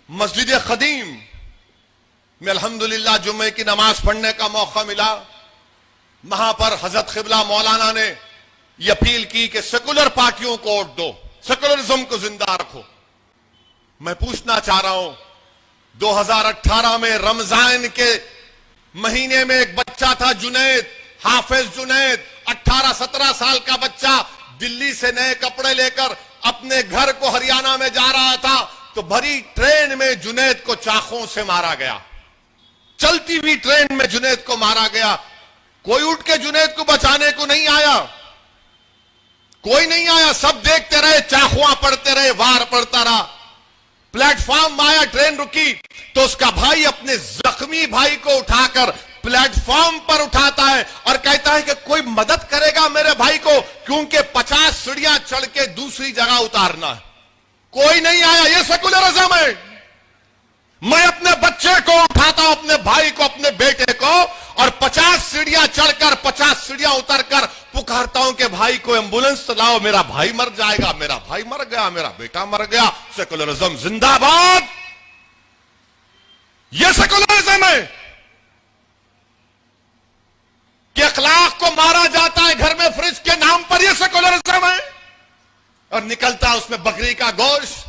मस्जिद खदीम में अल्हम्दुलिल्लाह जुम्मे की नमाज पढ़ने का मौका मिला। वहां पर हजरत क़िबला मौलाना ने यह अपील की कि सेकुलर पार्टियों को वोट दो, सेकुलरिज्म को जिंदा रखो। मैं पूछना चाह रहा हूं, 2018 में रमजान के महीने में एक बच्चा था जुनैद, हाफिज जुनैद, 18-17 साल का बच्चा दिल्ली से नए कपड़े लेकर अपने घर को हरियाणा में जा रहा था तो भरी ट्रेन में जुनैद को चाकू से मारा गया। चलती हुई ट्रेन में जुनैद को मारा गया। कोई उठ के जुनैद को बचाने को नहीं आया, कोई नहीं आया। सब देखते रहे, चाकुआ पड़ते रहे, वार पड़ता रहा। प्लेटफॉर्म आया, ट्रेन रुकी तो उसका भाई अपने जख्मी भाई को उठाकर प्लेटफॉर्म पर उठाता है और कहता है कि कोई मदद करेगा मेरे भाई को, क्योंकि 50 सीढ़ियां चढ़ के दूसरी जगह उतारना है। कोई नहीं आया। यह सेकुलरिज्म है। मैं अपने बच्चे को उठाता हूं, अपने भाई को, अपने बेटे को, और 50 सीढ़ियां चढ़कर 50 सीढ़ियां उतरकर पुकारता हूं कि भाई को एंबुलेंस लाओ, मेरा भाई मर जाएगा, मेरा भाई मर गया, मेरा बेटा मर गया। सेकुलरिज्म जिंदाबाद। यह सेकुलरिज्म है कि अखलाक को मारा जाता है घर में फ्रिज के नाम पर। यह सेकुलरिज्म है। और निकलता उसमें बकरी का गोश्त।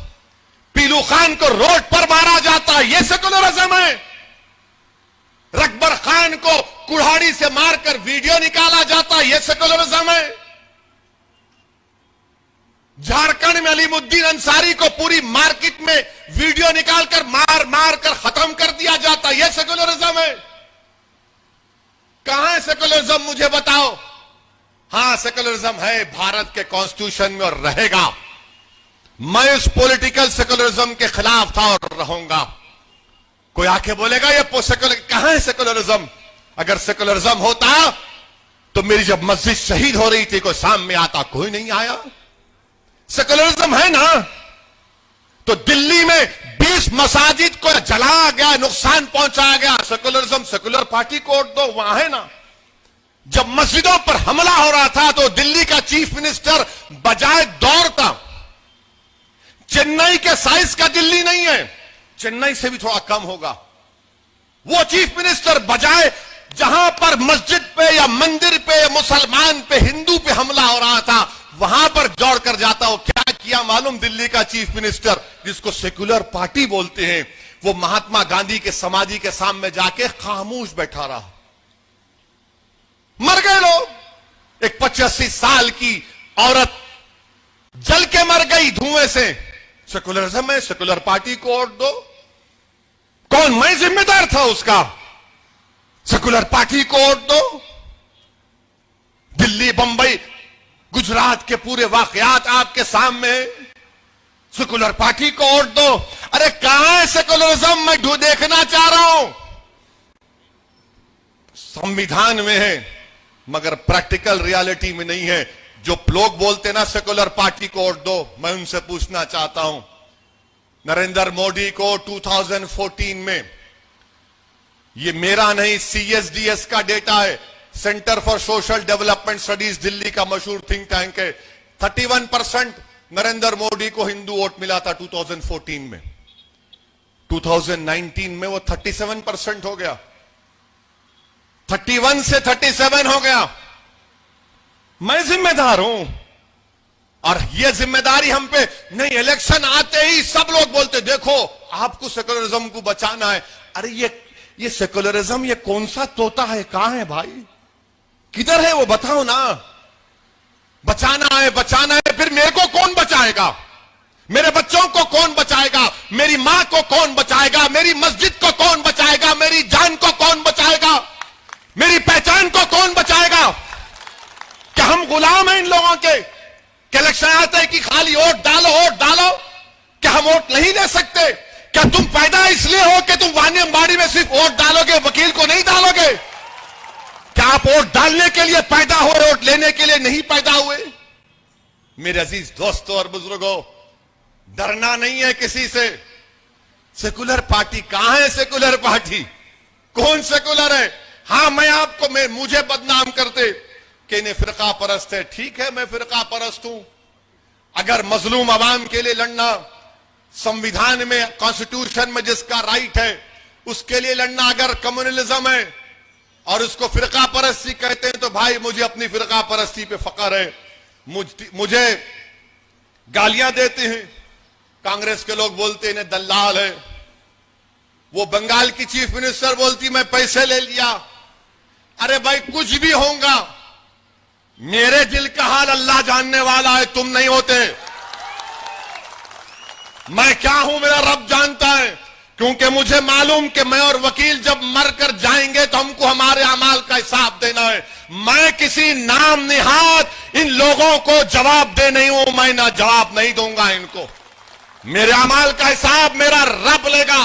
पीलू खान को रोड पर मारा जाता है, यह सेकुलरिज्म है। रकबर खान को कुल्हाड़ी से मारकर वीडियो निकाला जाता है, यह सेकुलरिज्म है। झारखंड में अलीमुद्दीन अंसारी को पूरी मार्केट में वीडियो निकालकर मार मार कर खत्म कर दिया जाता है, यह सेकुलरिज्म है। कहां है सेकुलरिज्म, मुझे बताओ। हां, सेकुलरिज्म है भारत के कॉन्स्टिट्यूशन में और रहेगा। मैं इस पॉलिटिकल सेकुलरिज्म के खिलाफ था और रहूंगा। कोई आके बोलेगा ये सेकुलर, कहां है सेकुलरिज्म? अगर सेकुलरिज्म होता तो मेरी जब मस्जिद शहीद हो रही थी कोई सामने आता, कोई नहीं आया। सेकुलरिज्म है ना। तो दिल्ली में 20 मसाजिद को जलाया गया, नुकसान पहुंचाया गया, सेकुलरिज्म, सेकुलर पार्टी को वोट दो, वहां है ना। जब मस्जिदों पर हमला हो रहा था तो दिल्ली का चीफ मिनिस्टर बजाय दौड़ता, चेन्नई के साइज का दिल्ली नहीं है, चेन्नई से भी थोड़ा कम होगा, वो चीफ मिनिस्टर बजाय जहां पर मस्जिद पे या मंदिर पे या मुसलमान पे, हिंदू पे हमला हो रहा था, वहां पर दौड़ कर जाता हो। क्या किया मालूम? दिल्ली का चीफ मिनिस्टर, जिसको सेकुलर पार्टी बोलते हैं, वो महात्मा गांधी के समाधि के सामने जाके खामोश बैठा रहा। मर गए लोग। एक 85 साल की औरत जल के मर गई धुएं से। सेकुलरिज्म है, सेकुलर पार्टी को वोट दो। कौन? मैं जिम्मेदार था उसका। सेकुलर पार्टी को वोट दो। दिल्ली, बंबई, गुजरात के पूरे वाकयात आपके सामने, सेकुलर पार्टी को वोट दो। अरे कहां है सेकुलरिज्म? मैं देखना चाह रहा हूं। संविधान में है मगर प्रैक्टिकल रियलिटी में नहीं है। जो लोग बोलते ना सेकुलर पार्टी को वोट दो, मैं उनसे पूछना चाहता हूं, नरेंद्र मोदी को 2014 में, ये मेरा नहीं CSDS का डेटा है, centre for social development studies Delhi का मशहूर थिंक टैंक है, 31% नरेंद्र मोदी को हिंदू वोट मिला था 2014 में। 2019 में वो 37% हो गया, 31 से 37 हो गया। मैं जिम्मेदार हूं और ये जिम्मेदारी हम पे नहीं। इलेक्शन आते ही सब लोग बोलते देखो आपको सेकुलरिज्म को बचाना है। अरे ये सेकुलरिज्म ये कौन सा तोता है? कहां है भाई? किधर है वो? बताओ ना। बचाना है, बचाना है, फिर मेरे को कौन बचाएगा? मेरे बच्चों को कौन बचाएगा? मेरी मां को कौन बचाएगा? मेरी मस्जिद को कौन बचाएगा? मेरी जान को कौन बचाएगा? मेरी पहचान को कौन बचाएगा? क्या हम गुलाम हैं इन लोगों के? इलेक्शन आते हैं कि खाली वोट डालो, वोट डालो। क्या हम वोट नहीं दे सकते? क्या तुम पैदा इसलिए हो कि तुम वानी अंबाड़ी में सिर्फ वोट डालोगे, वकील को नहीं डालोगे? क्या आप वोट डालने के लिए पैदा हुए, वोट लेने के लिए नहीं पैदा हुए? मेरे अजीज दोस्तों और बुजुर्गों, डरना नहीं है किसी से। सेकुलर पार्टी कहां है? सेकुलर पार्टी कौन सेकुलर है? हां, मुझे बदनाम करते कि इन्हें फिरका परस्त है। ठीक है, मैं फिरका परस्त हूं। अगर मजलूम अवाम के लिए लड़ना, संविधान में, कॉन्स्टिट्यूशन में जिसका राइट है उसके लिए लड़ना अगर कम्युनलिज्म है और उसको फिरका परस्ती कहते हैं तो भाई मुझे अपनी फिरका परस्ती पे फख्र है। मुझे गालियां देते हैं कांग्रेस के लोग, बोलते हैं इन्हें दल्लाल है। वो बंगाल की चीफ मिनिस्टर बोलती मैं पैसे ले लिया। अरे भाई कुछ भी होगा, मेरे दिल का हाल अल्लाह जानने वाला है, तुम नहीं होते। मैं क्या हूं मेरा रब जानता है, क्योंकि मुझे मालूम कि मैं और वकील जब मर कर जाएंगे तो हमको हमारे अमाल का हिसाब देना है। मैं किसी नाम निहाद इन लोगों को जवाब दे नहीं हूं, मैं ना जवाब नहीं दूंगा इनको। मेरे अमाल का हिसाब मेरा रब लेगा।